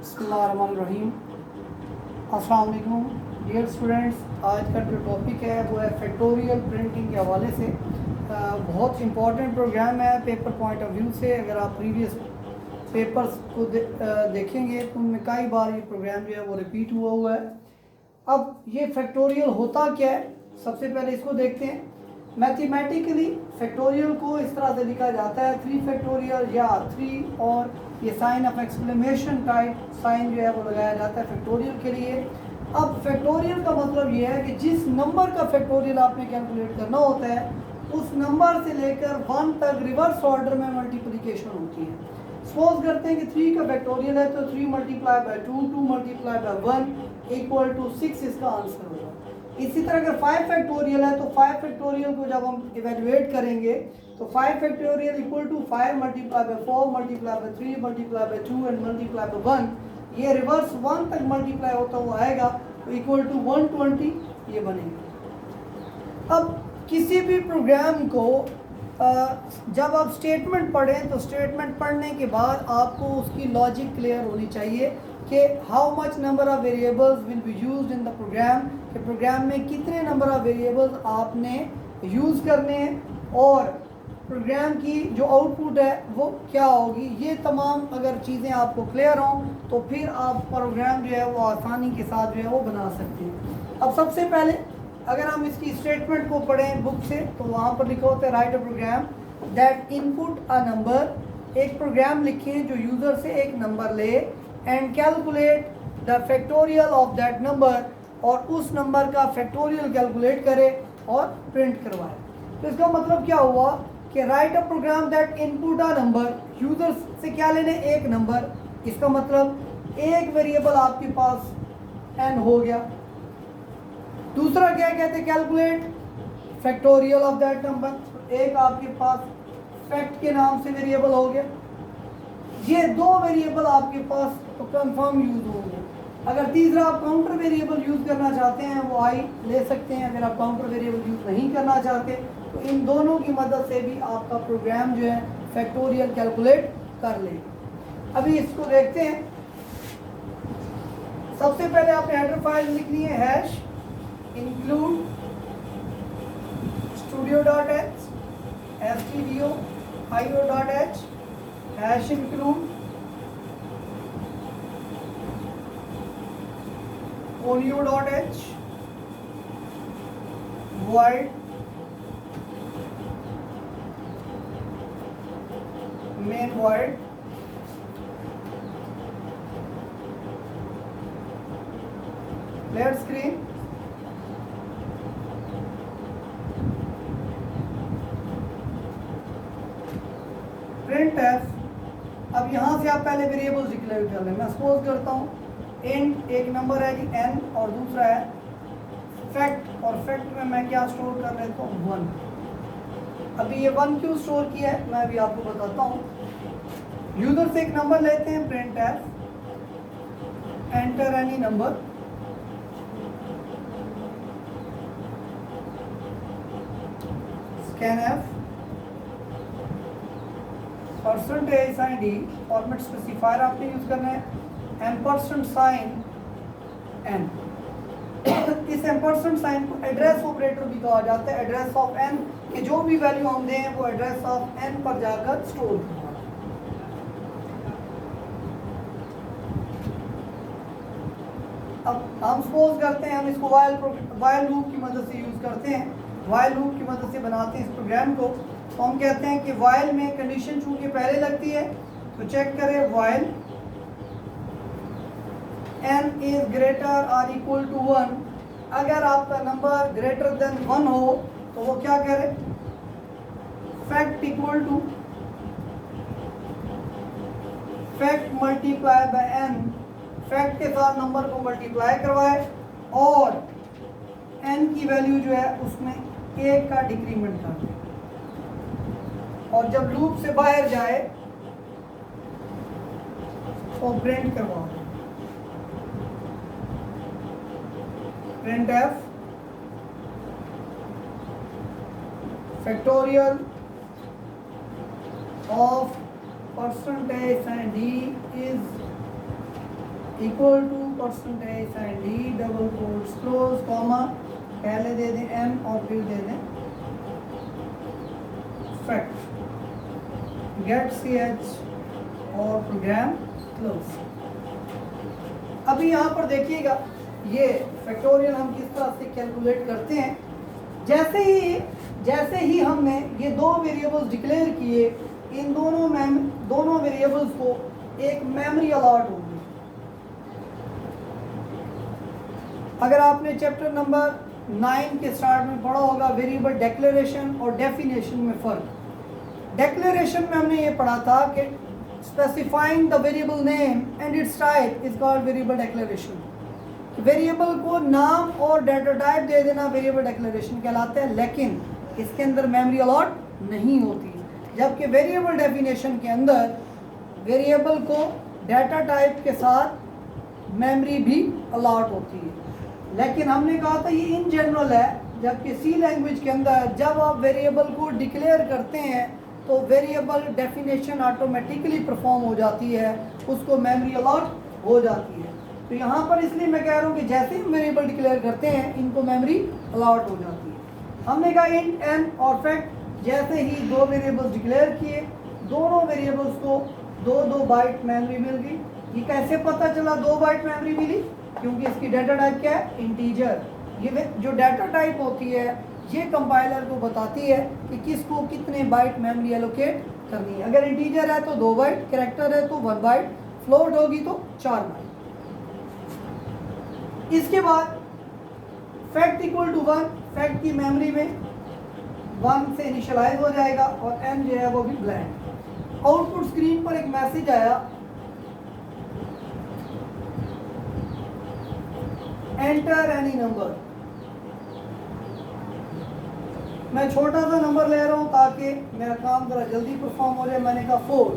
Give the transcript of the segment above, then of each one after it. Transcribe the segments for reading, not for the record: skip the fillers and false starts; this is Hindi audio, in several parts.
बिस्मिल्लाहिर्रहमानिर्रहीम। अस्सलाम वालेकुम डियर स्टूडेंट्स, आज का जो टॉपिक है वो है फैक्टोरियल प्रिंटिंग के हवाले से। बहुत इंपॉर्टेंट प्रोग्राम है पेपर पॉइंट ऑफ व्यू से। अगर आप प्रीवियस पेपर्स को देखेंगे तो उनमें कई बार ये प्रोग्राम जो है वो रिपीट हुआ है। अब ये फैक्टोरियल होता क्या है, सबसे पहले इसको देखते हैं। मैथमेटिकली फैक्टोरियल को इस तरह से लिखा जाता है 3 फैक्टोरियल या 3, और ये sign of exclamation type sign जो है वो लगाया जाता है फैक्टोरियल के लिए। अब फैक्टोरियल का मतलब ये है कि जिस नंबर का फैक्टोरियल आपने कैलकुलेट करना होता है उस नंबर से लेकर 1 तक रिवर्स ऑर्डर में मल्टीप्लिकेशन होती है। सपोज करते हैं कि 3 का फैक्टोरियल है तो 3 multiply by 2, 2 multiply by 1 equal to 6 इसका आंसर होगा। इसी तरह अगर 5 फैक्टोरियल है तो 5 फैक्टोरियल को जब हम इवेल्युएट करेंगे तो 5 factorial equal to 5 multiply by 4 multiply by 3 multiply by 2 and multiply by 1, ये रिवर्स 1 तक मल्टीप्लाई होता हुआ आएगा तो इक्वल टू 120 ये बनेगा। अब किसी भी प्रोग्राम को जब आप स्टेटमेंट पढ़ें तो स्टेटमेंट पढ़ने के बाद आपको उसकी लॉजिक क्लियर होनी चाहिए कि how much number of variables will be used in the program, कि प्रोग्राम में कितने नंबर ऑफ वेरिएबल्स आपने यूज़ करने हैं और प्रोग्राम की जो आउटपुट है वो क्या होगी। ये तमाम अगर चीज़ें आपको क्लियर हों तो फिर आप प्रोग्राम जो है वो आसानी के साथ जो है वो बना सकते हैं। अब सबसे पहले अगर हम इसकी स्टेटमेंट को पढ़ें बुक से तो वहाँ पर लिखा होता है write a program that input a number. एक प्रोग्राम लिखें जो यूज़र से एक नंबर ले and calculate the factorial of that number, और उस नंबर का फैक्टोरियल कैलकुलेट करे और प्रिंट करवाए। तो इसका मतलब क्या हुआ कि write a program that input a number, user से क्या लेने, एक नंबर। इसका मतलब एक वेरिएबल आपके पास n हो गया। दूसरा क्या कहते हैं, calculate factorial of that number, एक आपके पास फैक्ट के नाम से वेरिएबल हो गया। ये 2 वेरिएबल आपके पास तो कंफर्म यूज होंगे। अगर तीसरा आप काउंटर वेरिएबल यूज करना चाहते हैं वो आई ले सकते हैं। अगर आप काउंटर वेरिएबल यूज नहीं करना चाहते तो इन दोनों की मदद से भी आपका प्रोग्राम जो है फैक्टोरियल कैलकुलेट कर लेगा। अभी इसको देखते हैं। सबसे पहले आपने हेडर फाइल लिखनी है hash include studio.h stdio.io.h hash include olio.h void main void clear screen print F. अब यहाँ से आप पहले वेरिएबल्स डिक्लेयर कर लें। मैं सपोज करता हूँ इंट एक नंबर है जी n और दूसरा है फैक्ट, और फैक्ट में मैं क्या स्टोर कर लेता हूँ 1। अभी ये 1 क्यों स्टोर किया है मैं भी आपको बताता हूँ। यूजर से एक नंबर लेते हैं, print f enter any number, scan f percentage sign d, format specifier आपने यूज करना है, एम्परसेंड साइन एन। इस एम्परसेंड साइन को एड्रेस ऑपरेटर भी कहा जाता है। एड्रेस ऑफ एन कि जो भी वैल्यू हम दें वो एड्रेस ऑफ एन पर जाकर स्टोर होगा। अब हम सपोज करते हैं हम इसको वाइल लूप की मदद से यूज करते हैं, वाइल लूप की मदद से बनाते हैं इस प्रोग्राम को। तो हम कहते हैं कि वाइल में कंडीशन चूंकि पहले लगती है तो चेक करें वाइल n इज ग्रेटर और इक्वल टू 1। अगर आपका नंबर ग्रेटर देन 1 हो तो वो क्या करे, fact equal to fact multiply by n, fact के साथ नंबर को मल्टीप्लाई करवाए और n की वैल्यू जो है उसमें 1 का डिक्रीमेंट कर दे, और जब लूप से बाहर जाए तो प्रिंट करवाओ। Print f factorial of percentage and d is equal to percentage and d double quotes close comma, पहले दे दें एम और फिर दे दें फैक्ट गेट सी एच और प्रोग्राम क्लोज। अभी यहाँ पर देखिएगा ये फैक्टोरियल हम किस तरह से कैलकुलेट करते हैं। जैसे ही हमने ये दो वेरिएबल्स डिक्लेयर किए, इन दोनों वेरिएबल्स को एक मेमोरी अलॉट होगी। अगर आपने चैप्टर नंबर 9 के स्टार्ट में पढ़ा होगा वेरिएबल डिक्लेरेशन और डेफिनेशन में फ़र्क। डिक्लेरेशन में हमने ये पढ़ा था कि specifying the variable name and it's type is called variable declaration. Variable को नाम और डाटा टाइप दे देना वेरिएबल डिक्लेरेशन कहलाता है, लेकिन इसके अंदर मेमोरी अलॉट नहीं होती। जबकि वेरिएबल डेफिनेशन के अंदर वेरिएबल को डाटा टाइप के साथ मेमोरी भी अलॉट होती है। लेकिन हमने कहा था ये इन जनरल है, जबकि सी लैंग्वेज के अंदर जब आप वेरिएबल को डिक्लेयर करते हैं तो वेरिएबल डेफिनेशन ऑटोमेटिकली परफॉर्म हो जाती है, उसको मेमोरी अलॉट हो जाती है। तो यहाँ पर इसलिए मैं कह रहा हूँ कि जैसे हम वेरिएबल डिक्लेयर करते हैं इनको मेमोरी अलॉट हो जाती है। हमने कहा इंट एन और फैक्ट, जैसे ही दो वेरिएबल्स डिक्लेयर किए, दोनों वेरिएबल्स को 2-2 बाइट मेमोरी मिल गई। ये कैसे पता चला 2 बाइट मेमोरी मिली? क्योंकि इसकी डाटा टाइप क्या है? इंटीजर। ये जो डाटा टाइप होती है ये कंपाइलर को बताती है कि किसको कितने बाइट मेमोरी एलोकेट करनी है। अगर इंटीजर है तो 2 बाइट, कैरेक्टर है तो 1 बाइट, फ्लोट होगी तो 4 बाइट। इसके बाद फैक्ट इक्वल टू 1, फैक्ट की मेमोरी में 1 से इनिशियलाइज हो जाएगा और एन जो है वो भी ब्लैंक। आउटपुट स्क्रीन पर एक मैसेज आया, एंटर एनी नंबर। मैं छोटा सा नंबर ले रहा हूं ताकि मेरा काम जरा जल्दी परफॉर्म हो जाए। मैंने कहा 4,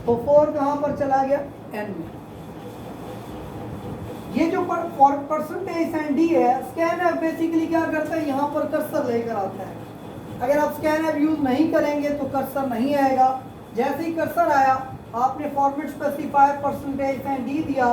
तो 4 कहां पर चला गया? एन में। ये जो परसेंटेज एंड डी है, स्कैनएफ बेसिकली क्या करता है, यहाँ पर कर्सर लेकर आता है। अगर आप स्कैनएफ यूज नहीं करेंगे तो कर्सर नहीं आएगा। जैसे ही कर्सर आया आपने format specifier percentage and D दिया,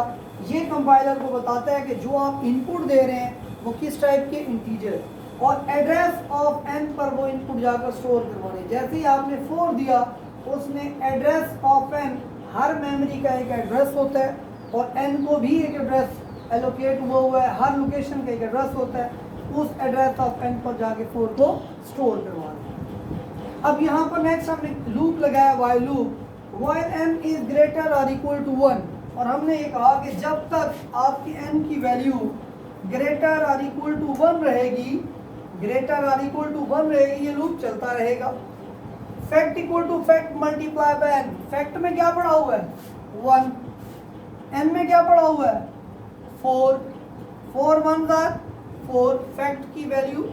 ये कंपाइलर को बताता है कि जो आप इनपुट दे रहे हैं वो किस टाइप के इंटीजर, और एड्रेस ऑफ एन पर वो इनपुट जाकर स्टोर करवाने। जैसे ही आपने 4 दिया, उसने एड्रेस ऑफ एन, हर मेमोरी का एक एड्रेस होता है और एन को भी एक एड्रेस एलोकेट हुआ है, हर लोकेशन का एक एड्रेस होता है, उस एड्रेस ऑफ एन पर जाके 4 को स्टोर करवाना। अब यहाँ पर नेक्स्ट हमने लूप लगाया, while loop, while n is greater और इक्वल टू 1, और हमने ये कहा कि जब तक आपकी एन की वैल्यू ग्रेटर और इक्वल टू 1 रहेगी, ग्रेटर और इक्वल टू 1 रहेगी, ये लूप चलता रहेगा। Fact equal to fact multiply by n, fact में क्या पड़ा हुआ है? 1, एन में क्या पड़ा हुआ है? 4, 4 1 4, फैक्ट की वैल्यू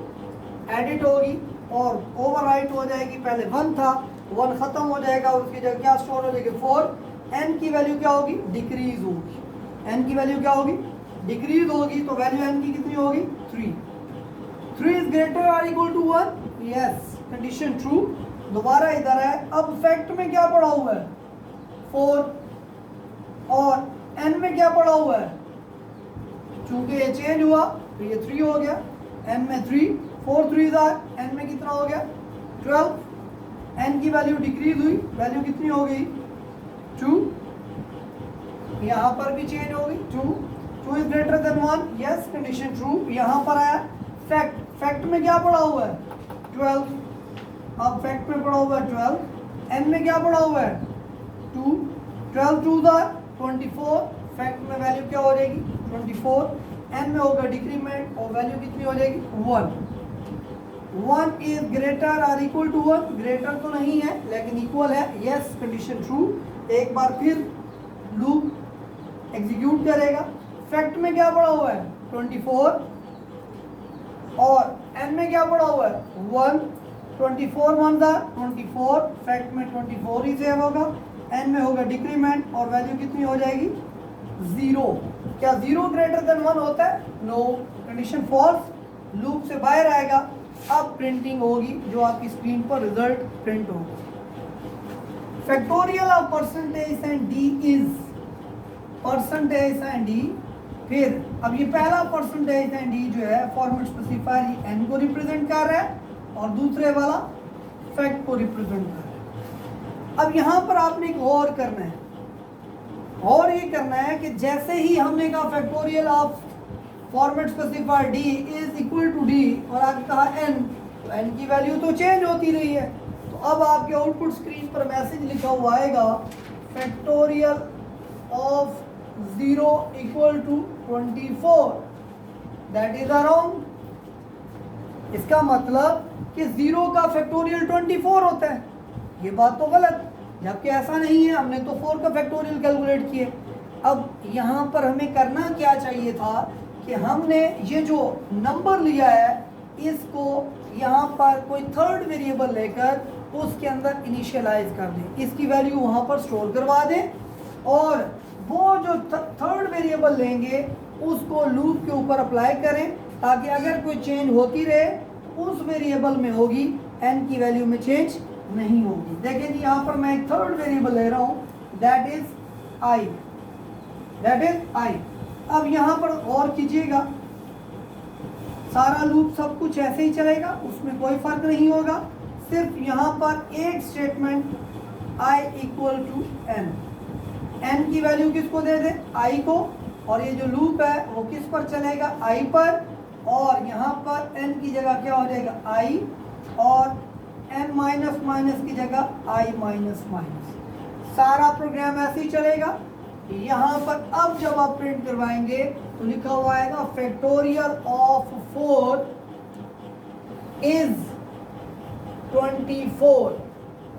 एडिट होगी और ओवरराइट हो जाएगी। पहले 1 था, 1 खत्म हो जाएगा, उसकी जगह क्या स्टोर हो जाएगी? 4। एन की वैल्यू क्या होगी? डिक्रीज होगी। एन की वैल्यू क्या होगी? डिक्रीज होगी, तो वैल्यू एन की कितनी होगी? 3। 3 इज ग्रेटर और equal to 1, yes, condition true. दोबारा इधर है, अब फैक्ट में क्या पड़ा हुआ है? 4, और एन में क्या पड़ा हुआ है? चूंकि ये चेंज हुआ तो ये 3 हो गया, एन में 3, 4 3 एन में कितना हो गया? 12। एन की वैल्यू डिक्रीज हुई, वैल्यू कितनी हो गई? 2। यहाँ पर भी चेंज हो गई, 2 is greater than 1, yes, condition true. यहाँ पर आया फैक्ट, फैक्ट में क्या पड़ा हुआ है? 12। अब फैक्ट में पड़ा हुआ है 12, एन में क्या पड़ा हुआ है? 2, 12 2 24, फैक्ट में वैल्यू क्या हो जाएगी? 24। एन में होगा डिक्रीमेंट और वैल्यू कितनी हो जाएगी? 1। 1 इज ग्रेटर और इक्वल टू 1, ग्रेटर तो नहीं है लेकिन इक्वल है, यस, कंडीशन ट्रू। एक बार फिर लूप एग्जीक्यूट करेगा। फैक्ट में क्या पड़ा हुआ है? 24, और एन में क्या पड़ा हुआ है? 1। 24 1 24, फैक्ट में 24 ही सेव होगा, एन में होगा डिक्रीमेंट और वैल्यू कितनी हो जाएगी? 0। क्या 0 ग्रेटर देन 1 होता है? नो, कंडीशन फॉल्स, लूप से बाहर आएगा। अब प्रिंटिंग होगी, जो आपकी स्क्रीन पर रिजल्ट प्रिंट होगा। Factorial of percentage and d is, percentage sign d, फिर अब ये पहला परसेंटेज साइन डी जो है फॉर्मेट स्पेसिफायर ये एन को रिप्रेजेंट कर रहा है और दूसरे वाला फैक्ट को रिप्रेजेंट कर रहा है। अब यहाँ पर आपने एक और करना है, और ये करना है कि जैसे ही हमने कहा factorial of format specifier d is equal to d और आगे कहा एन, तो एन की वैल्यू तो चेंज होती रही है। तो अब आपके आउटपुट स्क्रीन पर मैसेज लिखा हुआ आएगा factorial of 0 equal to 24, that is around. इसका मतलब कि 0 का फैक्टोरियल 24 होता है। ये बात तो गलत, जबकि ऐसा नहीं है, हमने तो 4 का फैक्टोरियल कैलकुलेट किए। अब यहाँ पर हमें करना क्या चाहिए था कि हमने ये जो नंबर लिया है इसको यहाँ पर कोई थर्ड वेरिएबल लेकर उसके अंदर इनिशियलाइज कर दें, इसकी वैल्यू वहाँ पर स्टोर करवा दें और वो जो थर्ड वेरिएबल लेंगे उसको लूप के ऊपर अप्लाई करें ताकि अगर कोई चेंज होती रहे उस वेरिएबल में होगी, एन की वैल्यू में चेंज नहीं होगी। देखिए जी यहाँ पर मैं एक थर्ड वेरिएबल ले रहा हूँ, that is I, that is I. अब यहाँ पर और कीजिएगा, सारा लूप सब कुछ ऐसे ही चलेगा, उसमें कोई फर्क नहीं होगा। सिर्फ यहाँ पर एक statement i equal to n, n की वैल्यू किसको दे दे, आई को, और ये जो लूप है वो किस पर चलेगा, आई पर, और यहाँ पर एन की जगह क्या हो जाएगा आई, और एन माइनस माइनस की जगह आई माइनस माइनस। सारा प्रोग्राम ऐसे ही चलेगा। यहाँ पर अब जब आप प्रिंट करवाएंगे तो लिखा हुआ आएगा फैक्टोरियल ऑफ 4 इज 24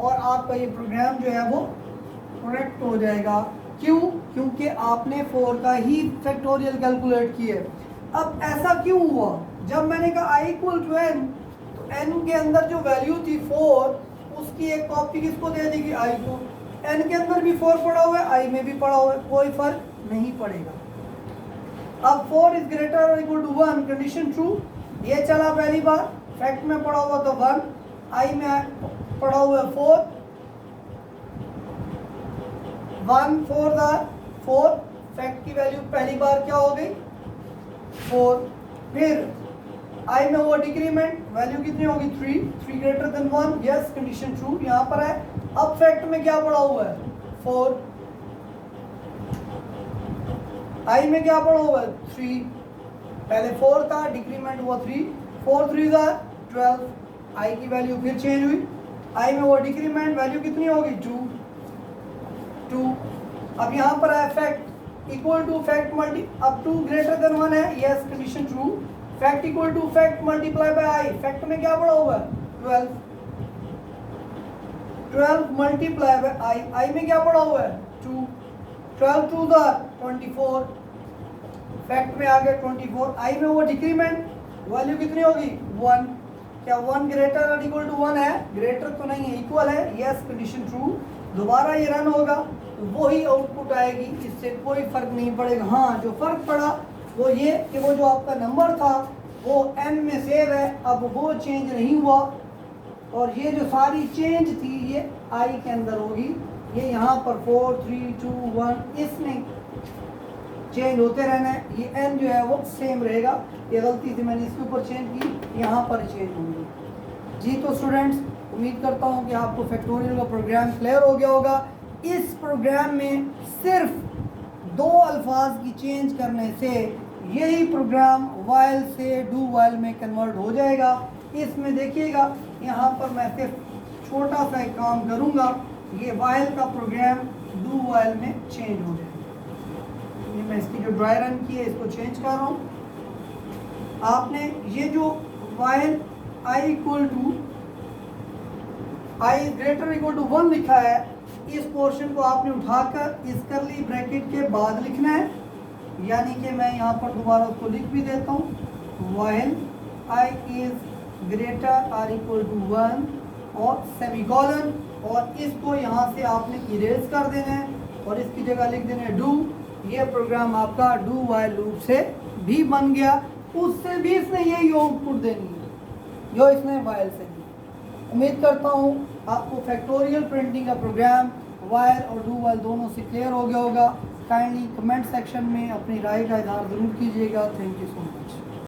और आपका ये प्रोग्राम जो है वो करेक्ट हो जाएगा। क्यों? क्योंकि आपने 4 का ही फैक्टोरियल कैलकुलेट किया। अब ऐसा क्यों हुआ? जब मैंने कहा आई इक्वल टू एन, तो एन के अंदर जो वैल्यू थी 4 उसकी एक कॉपी किसको दे देगी, आई को। एन के अंदर भी 4 पड़ा हुआ है, आई में भी पड़ा हुआ है, कोई फर्क नहीं पड़ेगा। अब 4 इज ग्रेटर और इक्वल टू 1 कंडीशन ट्रू, ये चला पहली बार, फैक्ट में पड़ा हुआ तो 1, आई में पड़ा हुआ है 4, 1 4 4, फैक्ट की वैल्यू पहली बार क्या हो गई 4, फिर आई में हुआ डिक्रीमेंट, वैल्यू कितनी होगी 3 greater than 1, yes condition true यहाँ पर है। अब फैक्ट में क्या पड़ा हुआ है 4, आई में क्या पड़ा हुआ है 3, पहले 4 था डिक्रीमेंट हुआ 3, 4 3 12, आई की वैल्यू फिर चेंज हुई, आई में हुआ डिक्रीमेंट, वैल्यू कितनी होगी 2। अब यहाँ पर है fact equal to fact multi, अब 2 ग्रेटर देन 1 है, yes condition true, fact equal to fact multiply by i, fact में क्या पड़ा हुआ है 12 मल्टीप्लाई बाय आई, आई में क्या पड़ा हुआ है 2, 12 2 24, फैक्ट में आ गया 24, आई में वो डिक्रीमेंट, वैल्यू कितनी होगी 1, क्या 1 ग्रेटर और इक्वल टू 1 है, ग्रेटर तो नहीं है इक्वल है, यस कंडीशन ट्रू। दोबारा ये रन होगा तो वही आउटपुट आएगी, इससे कोई फर्क नहीं पड़ेगा। हाँ जो फर्क पड़ा वो ये कि वो जो आपका नंबर था वो एन में सेव है, अब वो चेंज नहीं हुआ, और ये जो सारी चेंज थी ये आई के अंदर होगी। ये यहाँ पर 4 3 2 1 इसमें चेंज होते रहना है, ये एन जो है वो सेम रहेगा। ये गलती से मैंने इसके ऊपर चेंज की, यहाँ पर चेंज होंगी। जी तो स्टूडेंट्स उम्मीद करता हूँ कि आपको फैक्टोरियल का प्रोग्राम क्लियर हो गया होगा। इस प्रोग्राम में सिर्फ 2 अल्फाज की चेंज करने से यही प्रोग्राम वाइल से डू वाइल में कन्वर्ट हो जाएगा। इसमें देखिएगा यहाँ पर मैं सिर्फ छोटा सा एक काम करूँगा, ये वाइल का प्रोग्राम डू वाइल में चेंज हो जाएगा। ये मैं इसकी जो ड्राई रन की है इसको चेंज कर रहा हूँ। आपने ये जो while i equal to i greater equal to 1 लिखा है, इस पोर्शन को आपने उठाकर इस करली ब्रैकेट के बाद लिखना है, यानी कि मैं यहाँ पर दोबारा उसको लिख भी देता हूँ, while i is greater or equal to 1 और सेमीकोलन, और इसको यहाँ से आपने इरेज कर देना है और इसकी जगह लिख देना है डू। ये प्रोग्राम आपका डू वाइल लूप से भी बन गया, उससे भी इसने यही आउटपुट देनी है जो इसने वाइल से दी। उम्मीद करता हूँ आपको फैक्टोरियल प्रिंटिंग का प्रोग्राम वाइल और डू वाइल दोनों से क्लियर हो गया होगा। काइंडली कमेंट सेक्शन में अपनी राय का इजहार ज़रूर कीजिएगा। Thank you so much.